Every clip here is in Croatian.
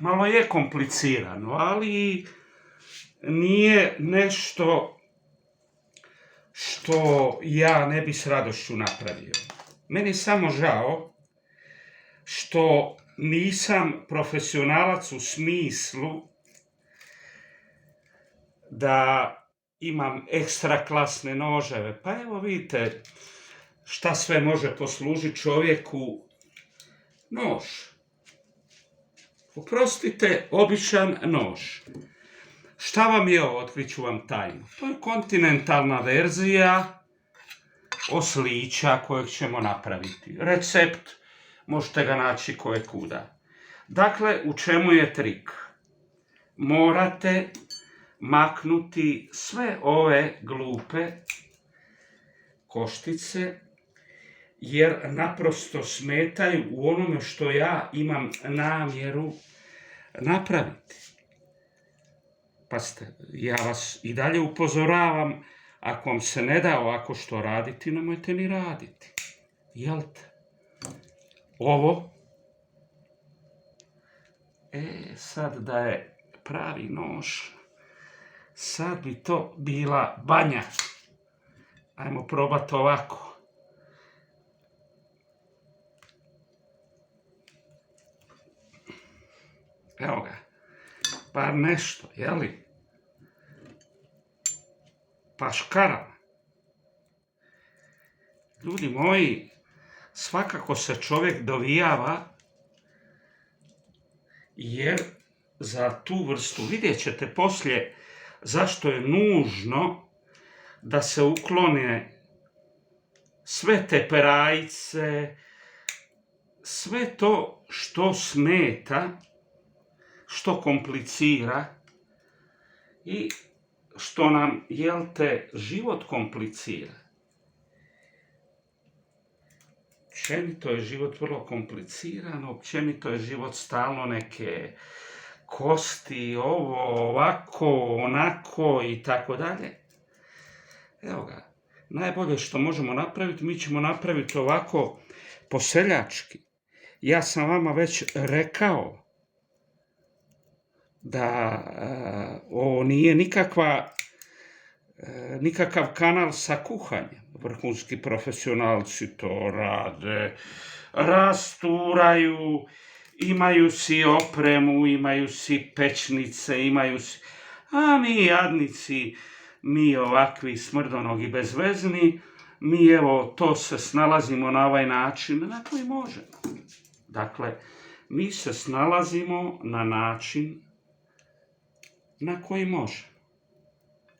malo je komplicirano, ali nije nešto što ja ne bi s radošću napravio. Meni je samo žao što nisam profesionalac u smislu da imam ekstra klasne noževe. Pa evo vidite šta sve može poslužiti čovjeku nož. Oprostite, običan nož. Šta vam je ovo? Otkriću vam tajnu. To je kontinentalna verzija oslića kojeg ćemo napraviti. Recept možete ga naći kojekuda. Dakle, u čemu je trik? Morate maknuti sve ove glupe koštice, jer naprosto smetaju u onome što ja imam namjeru napraviti. Pazite, ja vas i dalje upozoravam, ako vam se ne da ovako što raditi, nemojte ni raditi. Jel te? Ovo, sad da je pravi nož, sad bi to bila banja. Ajmo probati ovako. Evo ga, bar nešto, jeli? Pa škarama. Ljudi moji, svakako se čovjek dovijava, jer za tu vrstu, vidjet ćete poslije zašto je nužno da se uklone sve te perajice, sve to što smeta, što komplicira i što nam, jel te, život komplicira. Općenito je život vrlo kompliciran, općenito je život stalno neke kosti, ovo, ovako, onako i tako dalje. Evo ga, najbolje što možemo napraviti, mi ćemo napraviti ovako poseljački. Ja sam vama već rekao da ovo nije nikakav kanal sa kuhanjem. Vrhunski profesionalci to rade, rasturaju, imaju si opremu, imaju si pećnice, imaju si... A mi jadnici, mi ovakvi smrdonogi bezvezni, mi evo to se snalazimo na ovaj način na koji možemo. Dakle, mi se snalazimo na način na koji možemo.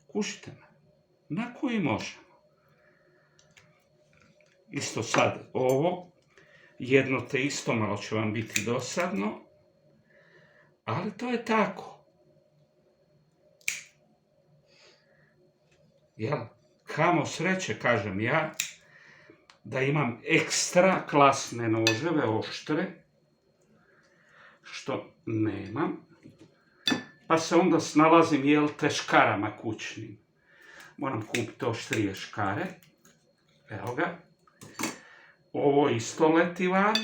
Kušite me, na koji možemo. Isto sad ovo, jedno te isto, malo će vam biti dosadno, ali to je tako. Jel? Kamo sreće, kažem ja, da imam ekstra klasne noževe, oštre, što nemam, pa se onda snalazim, jel te, škarama kućnim. Moram kupiti oštrije škare. Evo ga. Ovo isto leti van.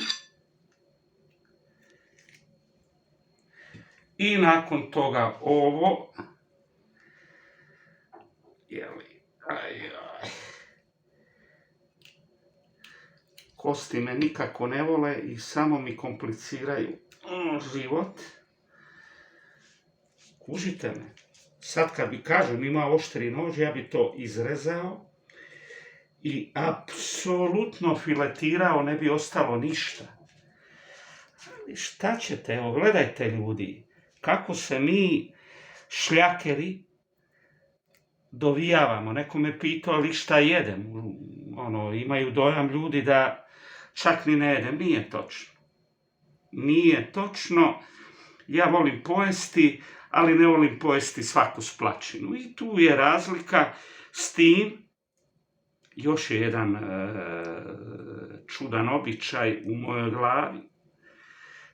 I nakon toga ovo. Jeli, kosti me nikako ne vole i samo mi kompliciraju život. Kužite me. Sad kad bi, kažem, ima oštri nož, ja bi to izrezao i apsolutno filetirao, ne bi ostalo ništa. Ali šta ćete, evo gledajte ljudi, kako se mi šljakeri dovijavamo. Neko me pitao, ali šta jedem? Imaju dojam ljudi da čak ni ne jedem. Nije točno. Nije točno. Ja volim pojesti, ali ne volim pojesti svaku splačinu. I tu je razlika s tim. Još je jedan čudan običaj u mojoj glavi.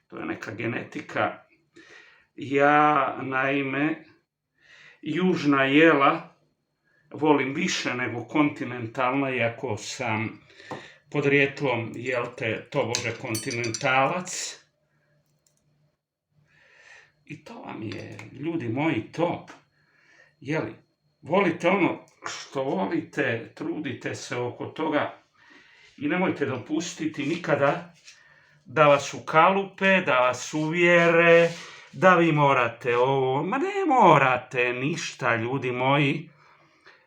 To je neka genetika. Ja, naime, južna jela volim više nego kontinentalna, iako sam podrijetlom, jel te, tobože kontinentalac. I to vam je, ljudi moji, to. Jeli, volite ono što volite, trudite se oko toga i nemojte dopustiti nikada da vas ukalupe, da vas uvjere, da vi morate ovo. Ma ne morate ništa, ljudi moji.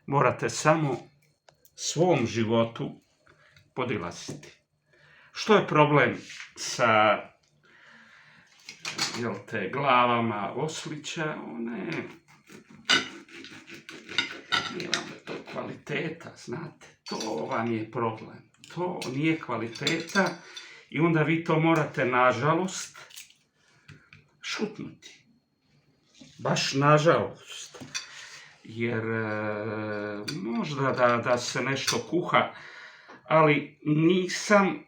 Morate samo svom životu podilaziti. Što je problem sa glavama oslića? Nije vam to kvaliteta, znate. To vam je problem. To nije kvaliteta i onda vi to morate, nažalost, šutnuti. Baš nažalost. Jer možda da se nešto kuha, ali nisam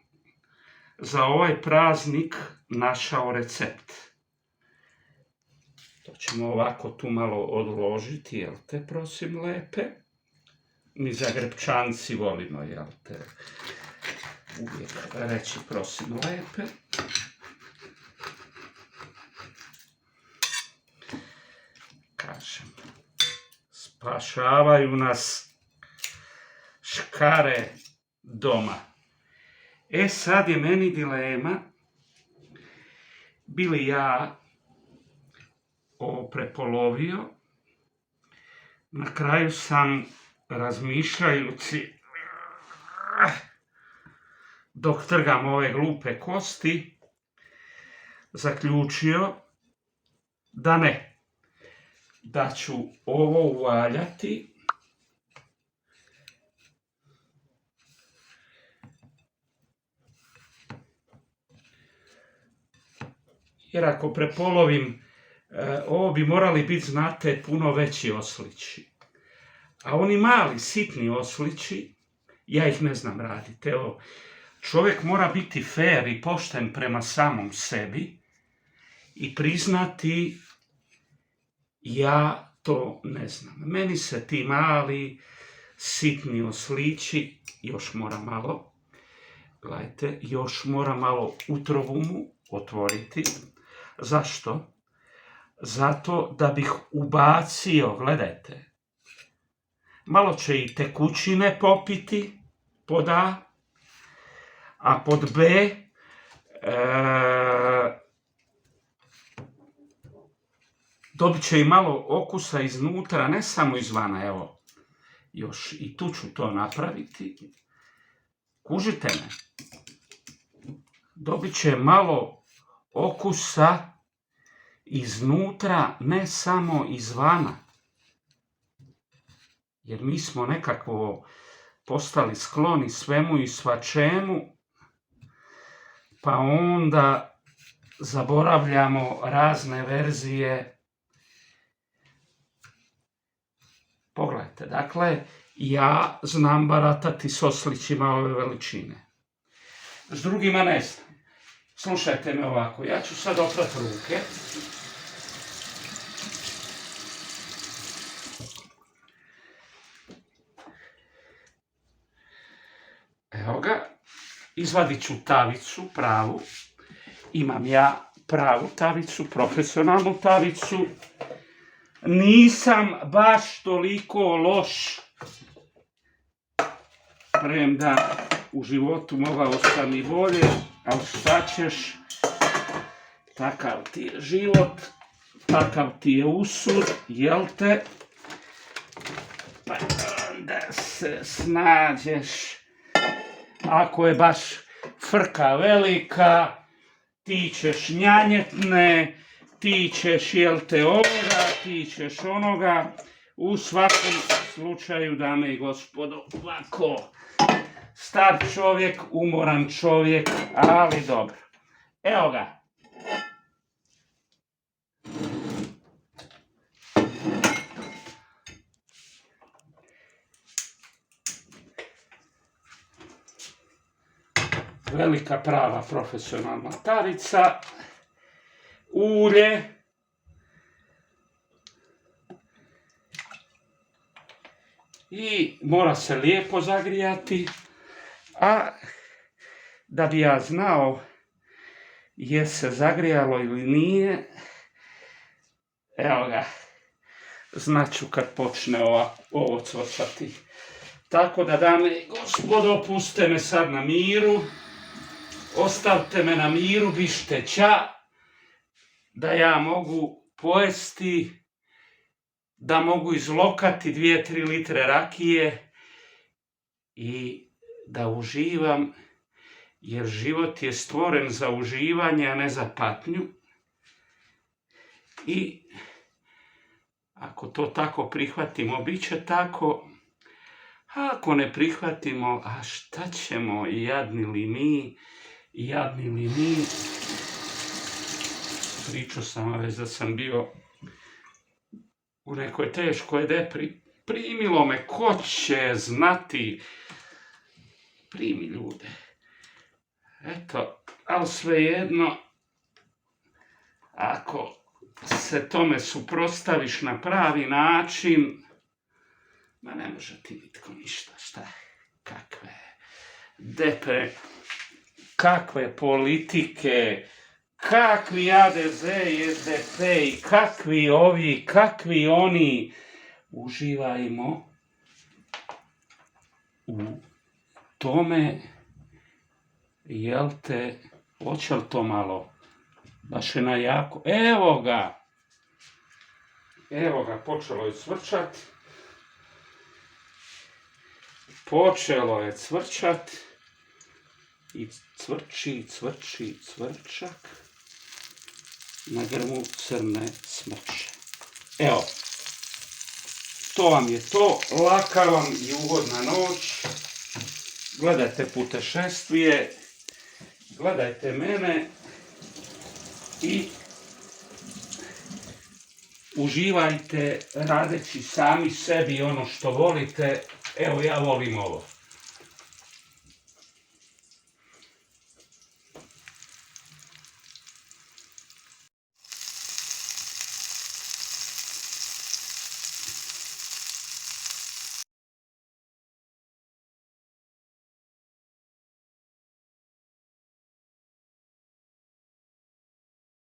za ovaj praznik našao recept. To ćemo ovako tu malo odložiti, jel te, prosim lepe? Mi Zagrebčanci volimo, jel te, uvijek reći prosim lepe. Kažem, spašavaju nas škare doma. Sad je meni dilema, bi li ja ovo prepolovio. Na kraju sam, razmišljajući, dok trgam ove glupe kosti, zaključio da ne. Da ću ovo uvaljati jer ako prepolovim, ovo bi morali biti, znate, puno veći oslići. A oni mali, sitni oslići, ja ih ne znam raditi. Evo, čovjek mora biti fer i pošten prema samom sebi i priznati, ja to ne znam. Meni se ti mali, sitni oslići, još mora malo, gledajte, još mora malo utrobu mu otvoriti. Zašto? Zato da bih ubacio, gledajte, malo će i tekućine popiti, pod A, a pod B, dobit će i malo okusa iznutra, ne samo izvana, evo, još i tu ću to napraviti. Kužite me? Dobit će malo okusa iznutra, ne samo izvana. Jer mi smo nekako postali skloni svemu i svačemu, pa onda zaboravljamo razne verzije. Pogledajte, dakle, ja znam baratati s oslićima ove veličine. S drugima ne znam. Slušajte me ovako, ja ću sad oprati ruke. Evo ga, izvadit ću tavicu pravu. Imam ja pravu tavicu, profesionalnu tavicu. Nisam baš toliko loš, premda u životu mogao sam i bolje, ali šta ćeš, takav ti je život, takav ti je usud, jel te? Pa onda se snađeš, ako je baš frka velika, ti ćeš njanjetne, ti ćeš, jel te, ovoga, ti ćeš onoga. U svakom slučaju, dame i gospodo, ovako, star čovjek, umoran čovjek, ali dobro. Evo ga. Velika prava profesionalna tavica, ulje, i mora se lijepo zagrijati, a da bi ja znao je se zagrijalo ili nije, Evo ga. Znaću kad počne ovo cvrčati. Tako da, dame i gospodo, pustite me sad na miru. Ostavite me na miru, bište ća. Da ja mogu pojesti, da mogu izlokati 2-3 litre rakije i da uživam, jer život je stvoren za uživanje, a ne za patnju. I ako to tako prihvatimo, bit će tako. A ako ne prihvatimo, a šta ćemo, jadni li mi, jadni li mi. Pričao sam već da sam bio u nekoj teškoj depri. Primilo me, ko će znati, primi ljude. Eto, ali svejedno, ako se tome suprotstaviš na pravi način, ma ne može ti nitko ništa, šta, kakve depre, kakve politike, kakvi ADZ i SDP i kakvi ovi, kakvi oni. Uživajmo u tome, jel te, hoće li to malo, baš je na jako, evo ga, počelo je cvrčat, i cvrči cvrčak na grmu crne smrče. Evo, to vam je to, laka vam i ugodna noć, gledajte Putešestvije, gledajte mene i uživajte radeći sami sebi ono što volite. Evo, ja volim ovo.